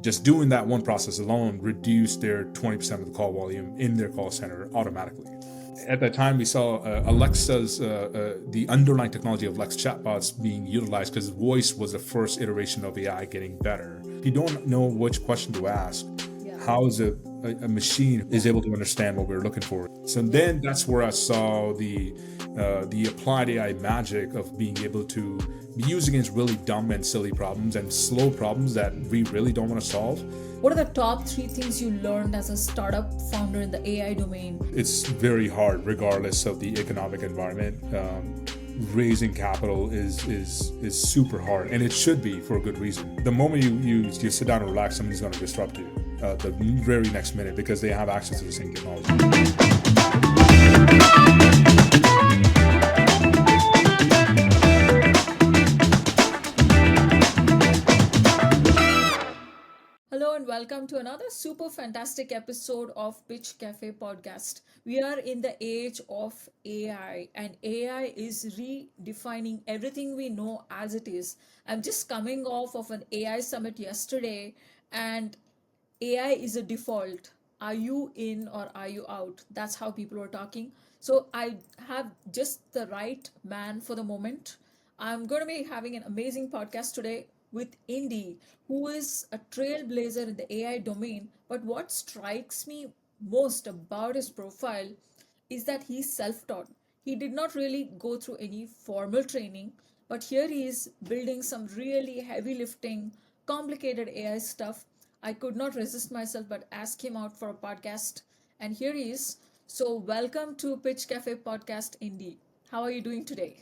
Just doing that one process alone reduced their 20% of the call volume in their call center automatically. At that time, we saw the underlying technology of Lex chatbots being utilized because voice was the first iteration of AI getting better. If you don't know which question to ask, how is a machine is able to understand what we're looking for? So then that's where I saw the applied AI magic of being able to be used against really dumb and silly problems and slow problems that we really don't want to solve. What are the top 3 things you learned as a startup founder in the AI domain? It's very hard, regardless of the economic environment. Raising capital is super hard, and it should be for a good reason. The moment you sit down and relax, somebody's going to disrupt you the very next minute because they have access to the same technology. Hello and welcome to another super fantastic episode of PitchCafe Podcast. We are in the age of AI, and AI is redefining everything we know as it is. I'm just coming off of an AI summit yesterday, and AI is a default. Are you in or are you out? That's how people were talking. So I have just the right man for the moment. I'm going to be having an amazing podcast today with Indy, who is a trailblazer in the AI domain. But what strikes me most about his profile is that he's self taught. He did not really go through any formal training, but here he is building some really heavy lifting, complicated AI stuff. I could not resist myself but ask him out for a podcast. And here he is. So, welcome to Pitch Cafe Podcast, Indy. How are you doing today?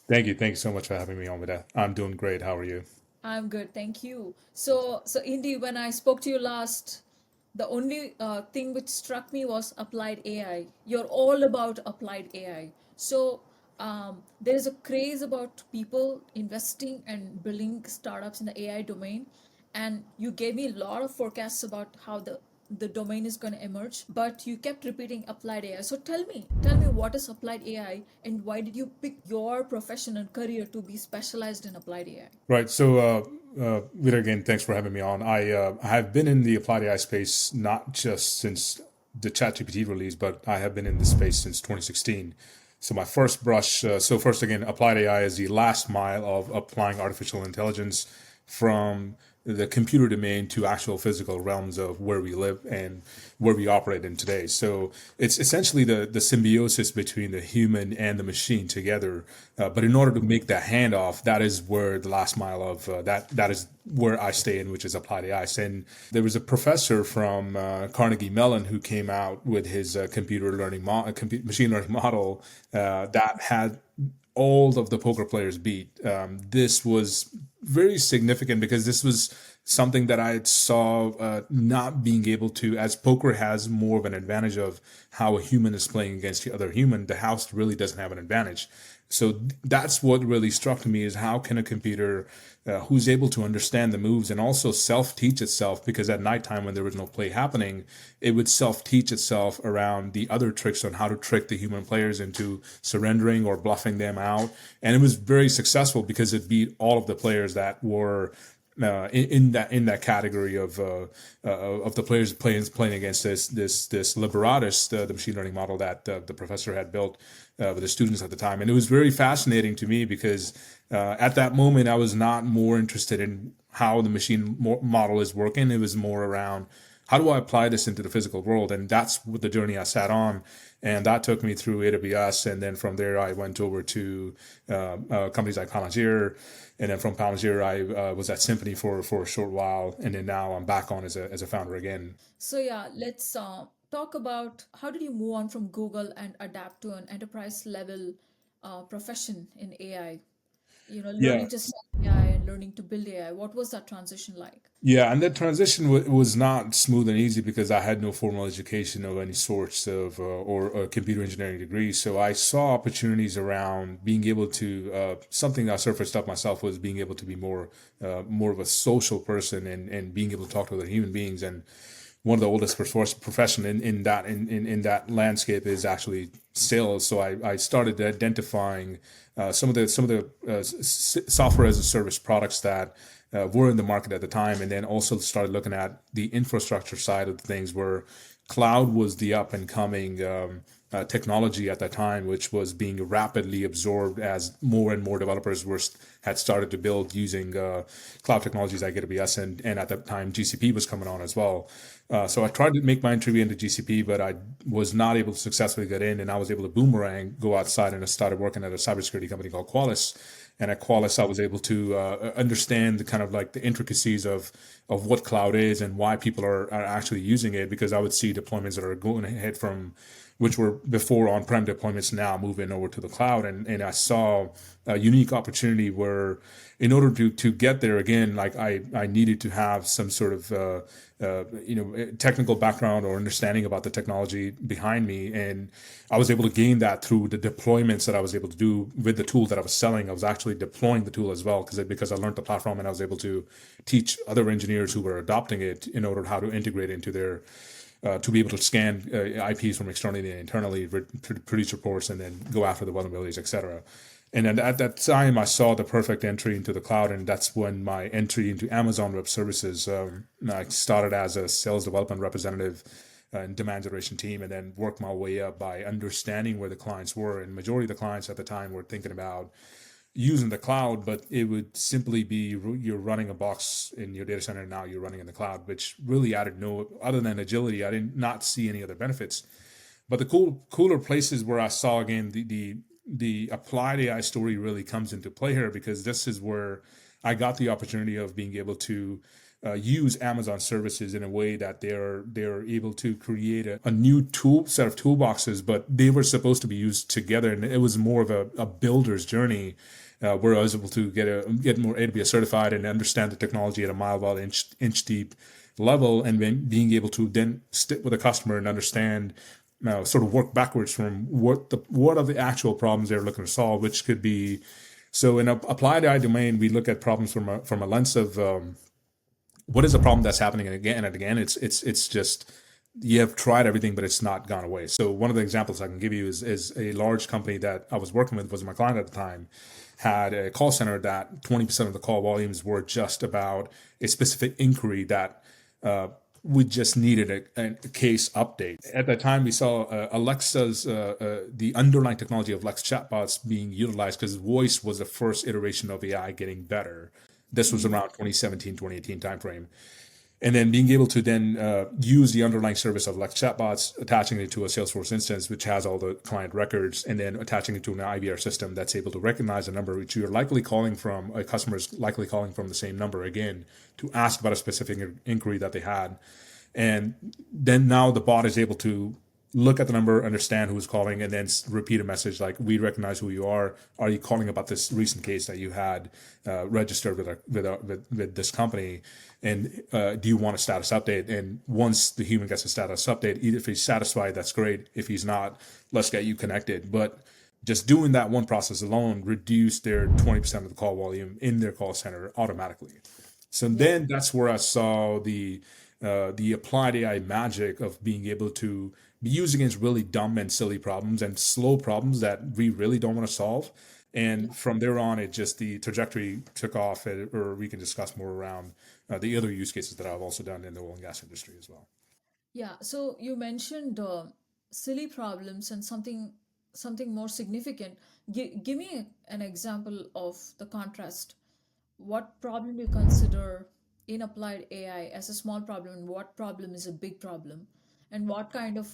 Thank you. Thank you so much for having me on with that. I'm doing great. How are you? I'm good, thank you. So Indy, when I spoke to you last, the only thing which struck me was applied AI. You're all about applied AI. So there's a craze about people investing and building startups in the AI domain, and you gave me a lot of forecasts about how the domain is going to emerge, but you kept repeating applied AI. So tell me what is applied AI and why did you pick your profession and career to be specialized in applied AI? Right. So, Vida, again, thanks for having me on. I have been in the applied AI space not just since the ChatGPT release, but I have been in this space since 2016. So my first brush, first again, applied AI is the last mile of applying artificial intelligence from the computer domain to actual physical realms of where we live and where we operate in today. So it's essentially the symbiosis between the human and the machine together. But in order to make that handoff, that is where the last mile of that is where I stay in, which is applied AI. And there was a professor from Carnegie Mellon who came out with his machine learning model that had all of the poker players beat. This was very significant because this was something that I saw not being able to, as poker has more of an advantage of how a human is playing against the other human, the house really doesn't have an advantage. So that's what really struck me is how can a computer who's able to understand the moves and also self-teach itself, because at nighttime when there was no play happening, it would self-teach itself around the other tricks on how to trick the human players into surrendering or bluffing them out. And it was very successful because it beat all of the players that were in that category of the players playing against this Liberatus, the machine learning model that the professor had built with the students at the time. And it was very fascinating to me because at that moment I was not more interested in how the machine model is working. It was more around how do I apply this into the physical world? And that's what the journey I sat on. And that took me through AWS. And then from there, I went over to companies like Palantir. And then from Palantir, I was at Symphony for a short while. And then now I'm back on as a founder again. So yeah, let's talk about how did you move on from Google and adapt to an enterprise level profession in AI? Learning to sell AI and learning to build AI. What was that transition like? Yeah, and that transition was not smooth and easy because I had no formal education of any sorts of or a computer engineering degree. So I saw opportunities around being able to something that surfaced up myself was being able to be more of a social person and being able to talk to other human beings. And one of the oldest profession in that landscape is actually sales. So I started identifying some of the software as a service products that were in the market at the time, and then also started looking at the infrastructure side of things, where cloud was the up and coming technology at that time, which was being rapidly absorbed as more and more developers had started to build using cloud technologies like AWS, and at that time GCP was coming on as well. So I tried to make my entry into GCP, but I was not able to successfully get in, and I was able to boomerang, go outside, and I started working at a cybersecurity company called Qualys. And at Qualys, I was able to understand the kind of like the intricacies of what cloud is and why people are actually using it, because I would see deployments that are going ahead from, which were before on-prem deployments, now moving over to the cloud. And I saw a unique opportunity where, in order to get there, again, like I needed to have some sort of technical background or understanding about the technology behind me. And I was able to gain that through the deployments that I was able to do with the tool that I was selling. I was actually deploying the tool as well, because I learned the platform, and I was able to teach other engineers who were adopting it in order how to integrate into their to be able to scan IPs from externally and internally, produce reports, and then go after the vulnerabilities, etc. And then at that time, I saw the perfect entry into the cloud, and that's when my entry into Amazon Web Services. I started as a sales development representative and demand generation team, and then worked my way up by understanding where the clients were. And majority of the clients at the time were thinking about using the cloud, but it would simply be you're running a box in your data center, and now you're running in the cloud, which really added no, other than agility, I did not see any other benefits. But the cooler places where I saw, again, the applied AI story really comes into play here, because this is where I got the opportunity of being able to use Amazon services in a way that they're able to create a new set of toolboxes, but they were supposed to be used together, and it was more of a builder's journey, where I was able to get more AWS certified and understand the technology at a mile wide, inch deep level, and then being able to then sit with a customer and understand, sort of work backwards from what are the actual problems they're looking to solve, which could be. So in applied AI domain, we look at problems from a lens of what is a problem that's happening again and again. It's just, you have tried everything, but it's not gone away. So one of the examples I can give you is a large company that I was working with, was my client at the time, had a call center that 20% of the call volumes were just about a specific inquiry that we just needed a case update. At that time, we saw Alexa's, the underlying technology of Lex chatbots being utilized, because voice was the first iteration of AI getting better. This was around 2017, 2018 timeframe. And then being able to then use the underlying service of Lex chatbots, attaching it to a Salesforce instance, which has all the client records, and then attaching it to an IVR system that's able to recognize a number which you're likely calling from, a customer is likely calling from the same number again, to ask about a specific inquiry that they had. And then now the bot is able to look at the number, understand who's calling, and then repeat a message like, "We recognize who you are. Are you calling about this recent case that you had registered with this company? And do you want a status update?" And once the human gets a status update, if he's satisfied, that's great. If he's not, let's get you connected. But just doing that one process alone reduced their 20% of the call volume in their call center automatically. So then that's where I saw the applied AI magic of being able to be used against really dumb and silly problems and slow problems that we really don't want to solve. And from there on, the trajectory took off, or we can discuss more around the other use cases that I've also done in the oil and gas industry as well. Yeah, so you mentioned silly problems and something more significant. Give me an example of the contrast. What problem you consider in applied AI as a small problem, and what problem is a big problem, and what kind of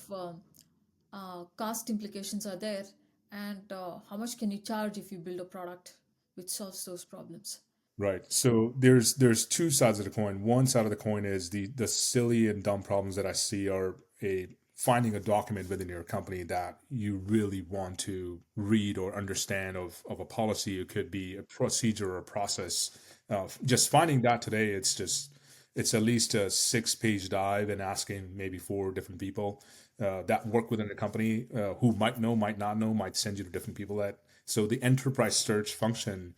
cost implications are there, and how much can you charge if you build a product which solves those problems? Right. So there's two sides of the coin. One side of the coin is the silly and dumb problems that I see are finding a document within your company that you really want to read or understand of a policy. It could be a procedure or a process. Just finding that today, it's at least a 6-page dive, and asking maybe 4 different people that work within the company, who might know, might not know, might send you to different people so the enterprise search function,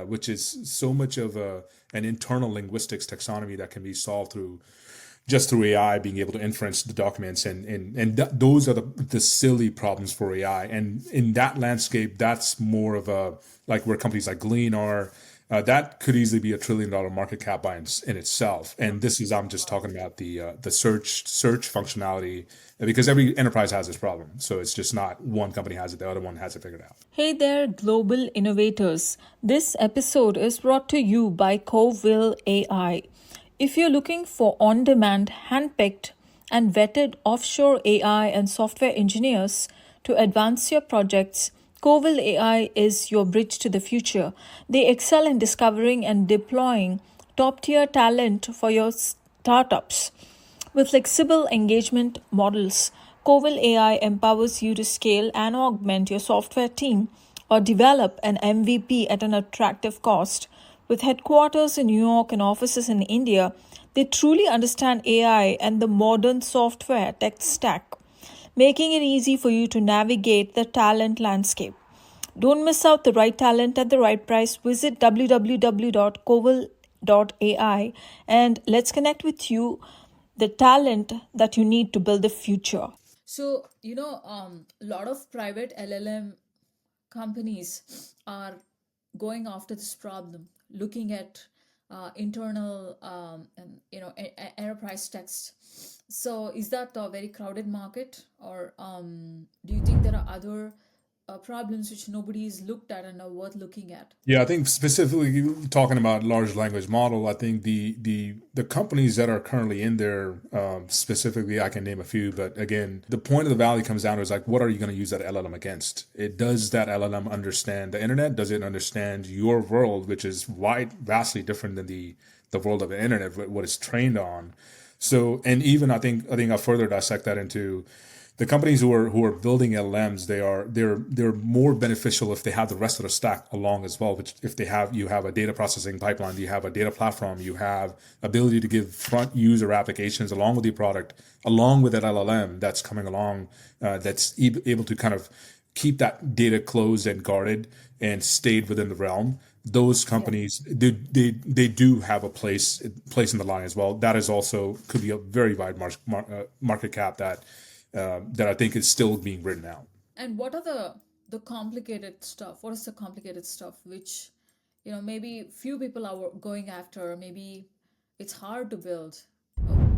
which is so much of an internal linguistics taxonomy that can be solved through AI being able to inference the documents, and those are the silly problems for AI. And in that landscape, that's more of like where companies like Glean are. that could easily be $1 trillion market cap in itself. And this is I'm just talking about the search functionality because every enterprise has this problem. So it's just not one company has it, the other one has it figured out. Hey there, global innovators. This episode is brought to you by Covil AI. If you're looking for on demand, handpicked, and vetted offshore AI and software engineers to advance your projects, Covil AI is your bridge to the future. They excel in discovering and deploying top tier talent for your startups. With flexible engagement models, Covil AI empowers you to scale and augment your software team or develop an MVP at an attractive cost. With headquarters in New York and offices in India, they truly understand AI and the modern software tech stack, making it easy for you to navigate the talent landscape. Don't miss out the right talent at the right price. Visit www.covil.ai and let's connect with you the talent that you need to build the future. So, a lot of private LLM companies are going after this problem, looking at internal, enterprise text. So, is that a very crowded market, or do you think there are other problems which nobody has looked at and are worth looking at? Yeah, I think specifically talking about large language model, I think the companies that are currently in there, specifically, I can name a few, but again, the point of the value comes down to is like, what are you going to use that LLM against? Does that LLM understand the internet? Does it understand your world, which is vastly different than the world of the internet, what it's trained on? So, and even I think I'll further dissect that into the companies who are building LLMs. They're more beneficial if they have the rest of the stack along as well. Which if you have a data processing pipeline, you have a data platform, you have ability to give front user applications along with your product, along with that LLM that's coming along, that's able to kind of keep that data closed and guarded and stayed within the realm. Those companies, they do have a place in the line as well. That is also could be a very wide market cap that I think is still being written out. And what are the complicated stuff? What is the complicated stuff which maybe few people are going after? Maybe it's hard to build.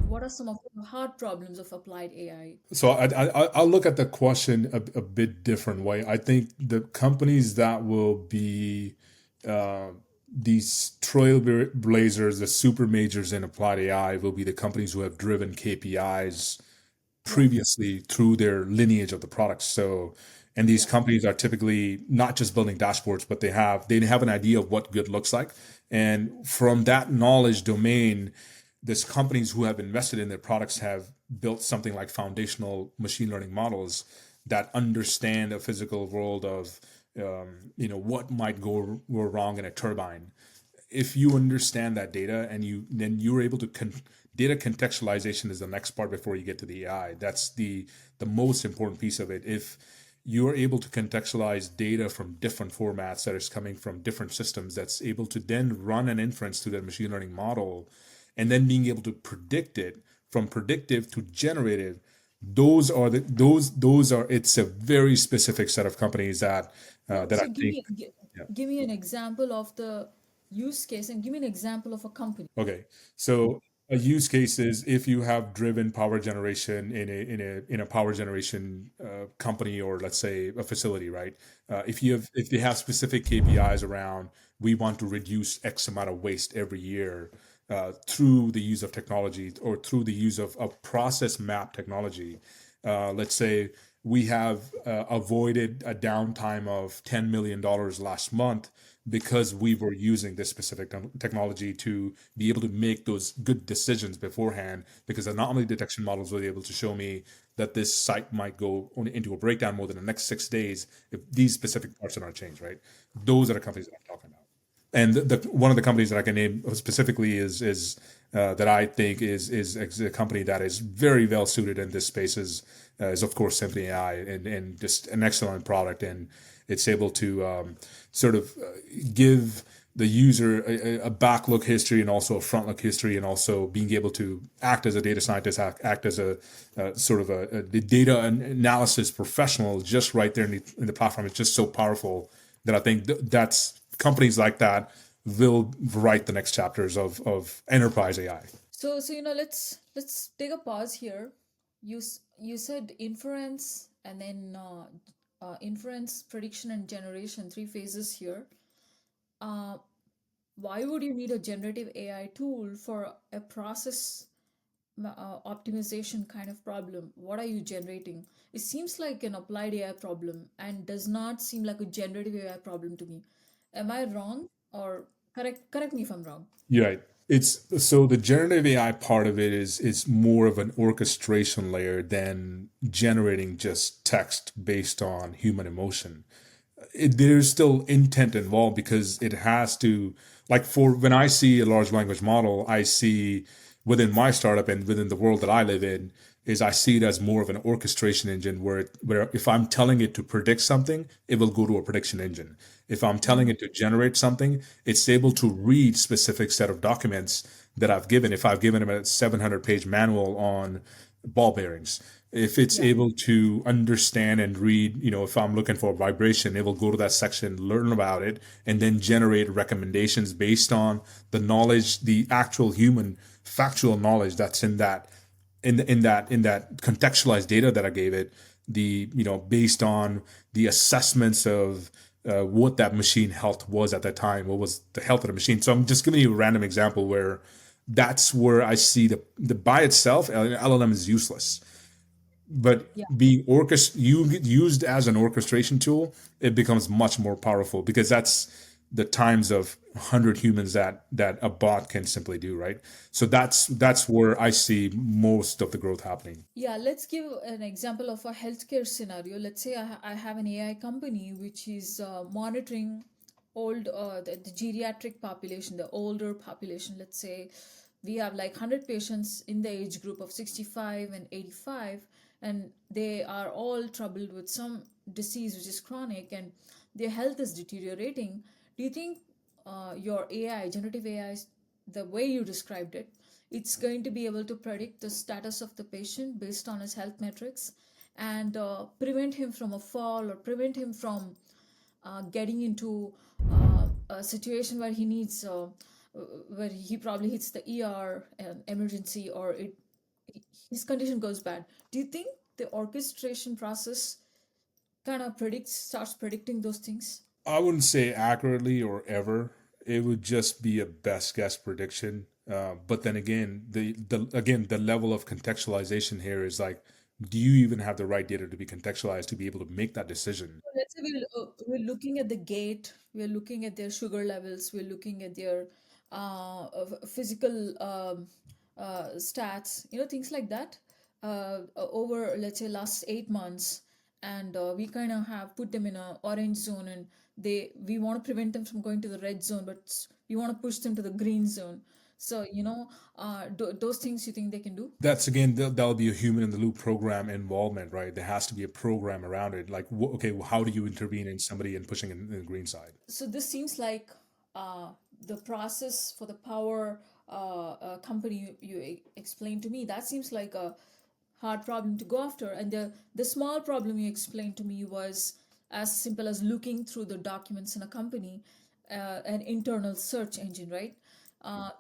What are some of the hard problems of applied AI? So I'll look at the question a bit different way. I think the companies that will be these trailblazers, the super majors in applied AI, will be the companies who have driven KPIs previously through their lineage of the products. So, and these companies are typically not just building dashboards, but they have an idea of what good looks like. And from that knowledge domain, these companies who have invested in their products have built something like foundational machine learning models that understand a physical world of what might go wrong in a turbine. If you understand that data and then you're able to data contextualization is the next part before you get to the AI. That's the most important piece of it. If you're able to contextualize data from different formats that is coming from different systems, that's able to then run an inference to that machine learning model, and then being able to predict it from predictive to generative, those are it's a very specific set of companies that I think. Give me an example of the use case and give me an example of a company. Okay, so a use case is if you have driven power generation in a power generation company, or let's say a facility, right? If they have specific KPIs around, we want to reduce X amount of waste every year through the use of technology or through the use of process map technology. Let's say we have avoided a downtime of $10 million last month because we were using this specific technology to be able to make those good decisions beforehand, because anomaly detection models were able to show me that this site might go into a breakdown more than the next 6 days if these specific parts are not changed, right? Those are the companies that I'm talking about. And one of the companies that I can name specifically is that I think is a company that is very well suited in this space is of course Symphony AI, and just an excellent product, and it's able to sort of give the user a back look history and also a front look history, and also being able to act as a data scientist, act as a sort of a data analysis professional just right there in the platform. It's just so powerful that I think that's companies like that will write the next chapters of enterprise AI. So let's take a pause here. You said inference and then inference, prediction, and generation, three phases here. Uh, why would you need a generative AI tool for a process optimization kind of problem? What are you generating? It seems like an applied AI problem and does not seem like a generative AI problem to me. Am I wrong? Or correct me if I'm wrong. You're right. It's so the generative AI part of it is more of an orchestration layer than generating just text based on human emotion. There's still intent involved because it has to, like, for when I see a large language model, I see within my startup and within the world that I live in, is I see it as more of an orchestration engine where if I'm telling it to predict something, it will go to a prediction engine. If I'm telling it to generate something, it's able to read specific set of documents that I've given. If I've given them a 700-page manual on ball bearings, if it's Yeah. able to understand and read, if I'm looking for a vibration, it will go to that section, learn about it, and then generate recommendations based on the knowledge, the actual human factual knowledge that's in that contextualized data that I gave it, based on the assessments of what that machine health was at that time, what was the health of the machine. So I'm just giving you a random example where that's where I see the by itself LLM is useless, but Yeah. being used as an orchestration tool, it becomes much more powerful because that's the times of 100 humans that a bot can simply do, right? So that's where I see most of the growth happening. Yeah, let's give an example of a healthcare scenario. Let's say I have an AI company which is monitoring the geriatric population, the older population. Let's say we have like 100 patients in the age group of 65 and 85, and they are all troubled with some disease which is chronic and their health is deteriorating. Do you think your AI, generative AI, the way you described it, it's going to be able to predict the status of the patient based on his health metrics and prevent him from a fall or prevent him from getting into a situation where he needs where he probably hits the ER emergency or his condition goes bad. Do you think the orchestration process kind of starts predicting those things? I wouldn't say accurately or ever. It would just be a best guess prediction. But then again, the level of contextualization here is like, do you even have the right data to be contextualized to be able to make that decision? So let's say we're looking at the gait, we're looking at their sugar levels, we're looking at their physical stats, things like that, over, let's say, last 8 months. And we kind of have put them in a orange zone, and we want to prevent them from going to the red zone, but we want to push them to the green zone. So, those things you think they can do? That's again, that'll be a human in the loop program involvement, right? There has to be a program around it. Like, okay, well, how do you intervene in somebody and pushing in the green side? So this seems like uh, the process for the power company you explained to me. That seems like a hard problem to go after. And the small problem you explained to me was as simple as looking through the documents in a company, an internal search engine, right?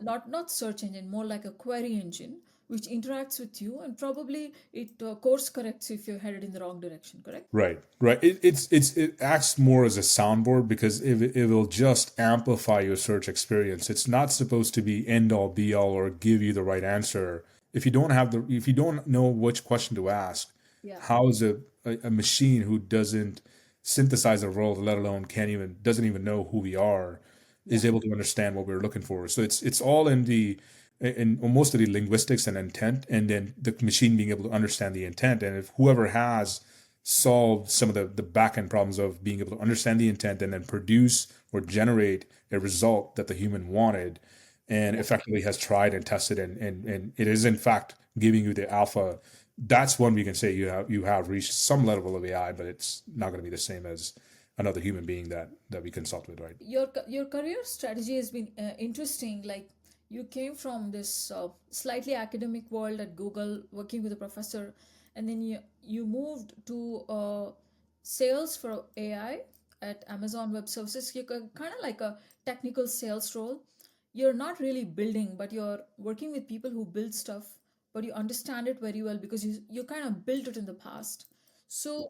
Not search engine, more like a query engine, which interacts with you and probably it course corrects if you're headed in the wrong direction. Correct? Right, right. It acts more as a soundboard because it will just amplify your search experience. It's not supposed to be end all be all or give you the right answer. If you don't know which question to ask, Yeah. how is a machine who doesn't synthesize a world, let alone can't even doesn't even know who we are, Yeah. is able to understand what we're looking for? So it's all in most of the linguistics and intent, and then the machine being able to understand the intent. And if whoever has solved some of the back end problems of being able to understand the intent and then produce or generate a result that the human wanted and Yeah. effectively has tried and tested and it is in fact giving you the alpha, that's when we can say you have reached some level of AI, but it's not going to be the same as another human being that we consult with, right? Your career strategy has been interesting. Like you came from this slightly academic world at Google, working with a professor, and then you moved to sales for AI at Amazon Web Services, you're kind of like a technical sales role. You're not really building, but you're working with people who build stuff, but you understand it very well because you kind of built it in the past. So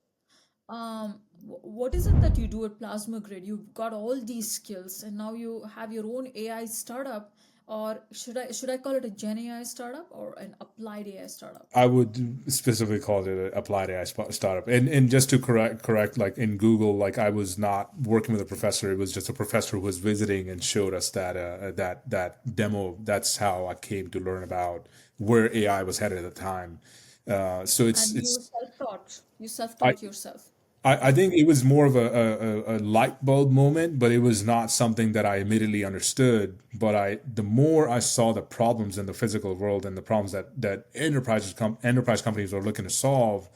what is it that you do at Plasmagrid? You've got all these skills, and now you have your own AI startup, or should I call it a Gen AI startup or an applied AI startup? I would specifically call it an applied AI startup. And just to correct, like in Google, like I was not working with a professor. It was just a professor who was visiting and showed us that demo. That's how I came to learn about where AI was headed at the time. So And you it's self-taught. You I self-taught yourself. I think it was more of a light bulb moment, but it was not something that I immediately understood. But the more I saw the problems in the physical world and the problems that enterprise companies are looking to solve,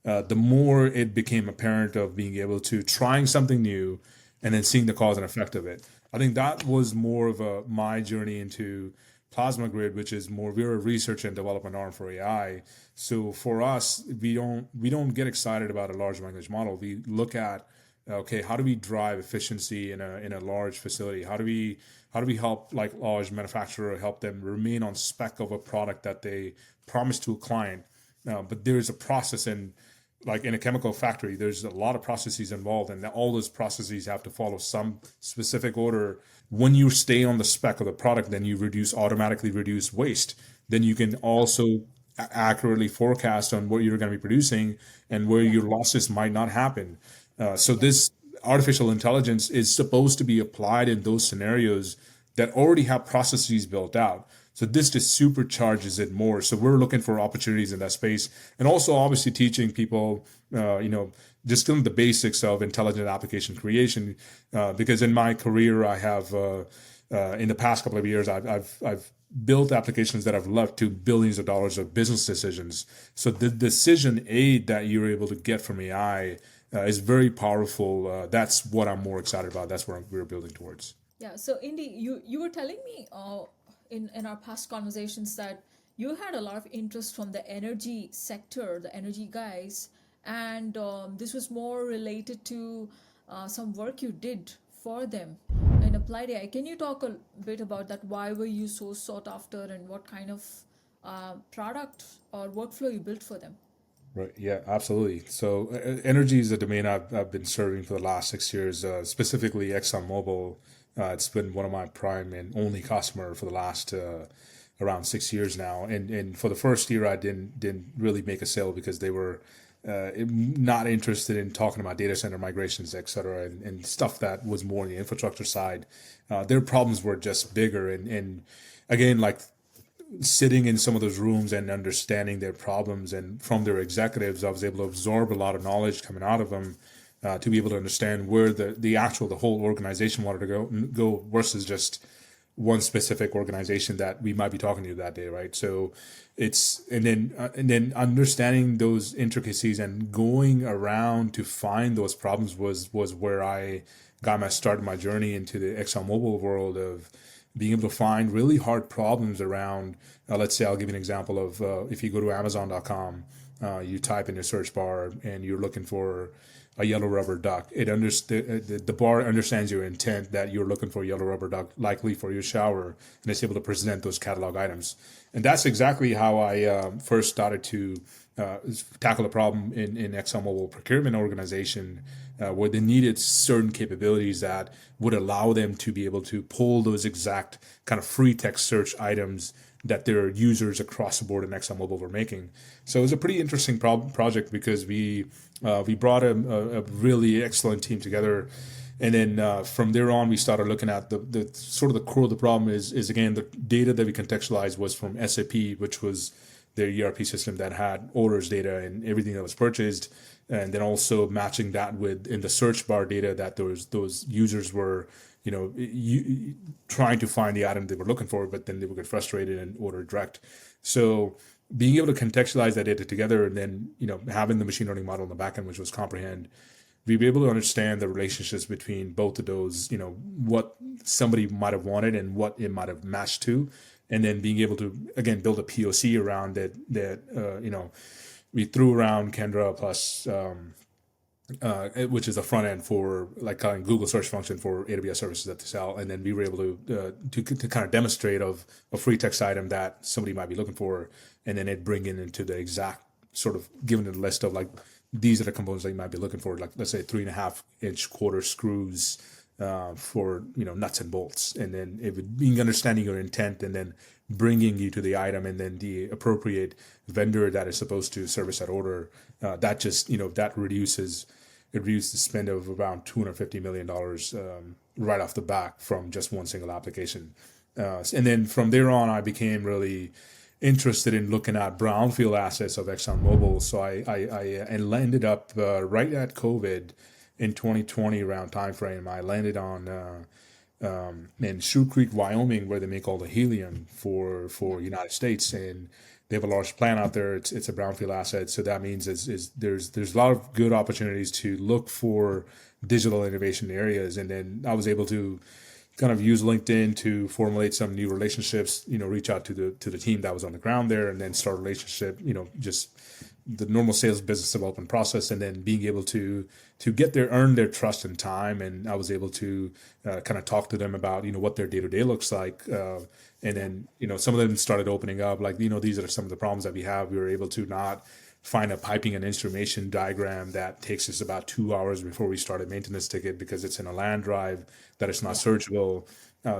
the more it became apparent of being able to trying something new and then seeing the cause and effect of it. I think that was more of my journey into Plasmagrid, which is more we're a research and development arm for AI. So for us, we don't get excited about a large language model. We look at okay, how do we drive efficiency in a large facility? How do we help like large manufacturer help them remain on spec of a product that they promise to a client? But there's a process and like in a chemical factory, there's a lot of processes involved, and all those processes have to follow some specific order. When you stay on the spec of the product, then you automatically reduce waste. Then you can also accurately forecast on what you're going to be producing and where Yeah. your losses might not happen. So Yeah. this artificial intelligence is supposed to be applied in those scenarios that already have processes built out. So this just supercharges it more. So we're looking for opportunities in that space, and also obviously teaching people, distilling the basics of intelligent application creation. Because in my career, I have in the past couple of years, I've built applications that have led to billions of dollars of business decisions. So the decision aid that you're able to get from AI is very powerful. That's what I'm more excited about. That's what we're building towards. Yeah. So Indy, you were telling me in our past conversations that you had a lot of interest from the energy sector, the energy guys, and this was more related to some work you did for them in applied AI. Can you talk a bit about that? Why were you so sought after, and what kind of product or workflow you built for them? Right. Yeah, absolutely. So energy is a domain I've been serving for the last 6 years, specifically ExxonMobil. It's been one of my prime and only customer for the last around 6 years now. And for the first year, I didn't really make a sale because they were not interested in talking about data center migrations, et cetera, and stuff that was more on the infrastructure side. Their problems were just bigger. And again, like sitting in some of those rooms and understanding their problems and from their executives, I was able to absorb a lot of knowledge coming out of them to be able to understand where the whole organization wanted to go versus just one specific organization that we might be talking to that day, right? So it's and then understanding those intricacies and going around to find those problems was where I got my start in my journey into the ExxonMobil world of being able to find really hard problems around, let's say, I'll give you an example of if you go to Amazon.com, you type in your search bar and you're looking for a yellow rubber duck. The bar understands your intent that you're looking for a yellow rubber duck, likely for your shower, and it's able to present those catalog items. And that's exactly how I first started to tackle a problem in ExxonMobil procurement organization where they needed certain capabilities that would allow them to be able to pull those exact kind of free text search items that their users across the board in ExxonMobil were making. So it was a pretty interesting project because we brought a really excellent team together. And then from there on, we started looking at the sort of the core of the problem is again, the data that we contextualized was from SAP, which was their ERP system that had orders data and everything that was purchased. And then also matching that with in the search bar data that those users were, trying to find the item they were looking for, but then they would get frustrated and order direct. So being able to contextualize that data together and then, having the machine learning model in the back end, which was comprehend, we be able to understand the relationships between both of those, what somebody might have wanted and what it might have matched to, and then being able to again build a POC around that we threw around Kendra plus which is the front end for like kind of Google search function for AWS services that they sell, and then we were able to kind of demonstrate of a free text item that somebody might be looking for, and then it bring it into the exact sort of given a list of like these are the components that you might be looking for, like let's say 3.5 inch quarter screws for nuts and bolts, and then it would being understanding your intent, and then bringing you to the item, and then the appropriate vendor that is supposed to service that order. That just that reduced the spend of around $250 million right off the back from just one single application. And then from there on, I became really interested in looking at brownfield assets of ExxonMobil. So I landed up right at COVID in 2020 around timeframe. I landed on in Shoe Creek, Wyoming, where they make all the helium for United States, and they have a large plant out there. It's a brownfield asset, so that means there's a lot of good opportunities to look for digital innovation areas, and then I was able to kind of use LinkedIn to formulate some new relationships. Reach out to the team that was on the ground there, and then start a relationship. Just the normal sales business development process, and then being able to earn their trust and time. And I was able to kind of talk to them about what their day to day looks like, and then some of them started opening up like these are some of the problems that we have. We were able to not find a piping and instrumentation diagram that takes us about 2 hours before we start a maintenance ticket because it's in a land drive that is not searchable.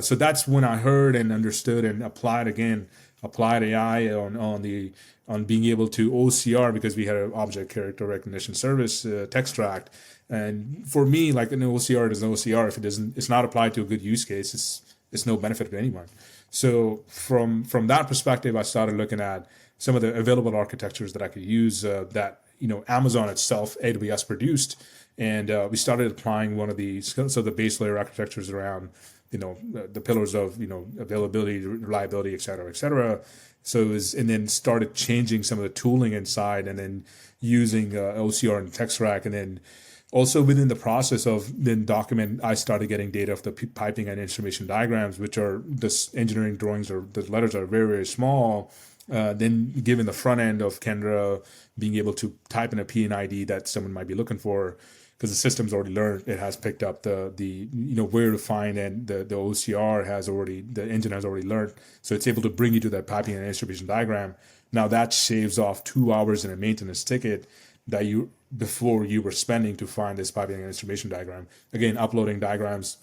So that's when I heard and understood and applied AI on being able to OCR, because we had an object character recognition service text tract. And for me, like an OCR is an OCR. If it's not applied to a good use case, it's no benefit to anyone. So from that perspective, I started looking at some of the available architectures that I could use that Amazon itself, AWS produced, and we started applying one of these. So the base layer architectures around the pillars of availability, reliability, et cetera, et cetera. So and then started changing some of the tooling inside, and then using OCR and text rack, and then also within the process of then document, I started getting data of the piping and instrumentation diagrams, which are the engineering drawings, or the letters are very, very small. Then given the front end of Kendra, being able to type in a PNID that someone might be looking for, because the system's already learned, it has picked up the where to find, and the OCR the engine has already learned, so it's able to bring you to that piping and instrumentation diagram. Now that shaves off 2 hours in a maintenance ticket that before you were spending to find this piping and instrumentation diagram. Again, uploading diagrams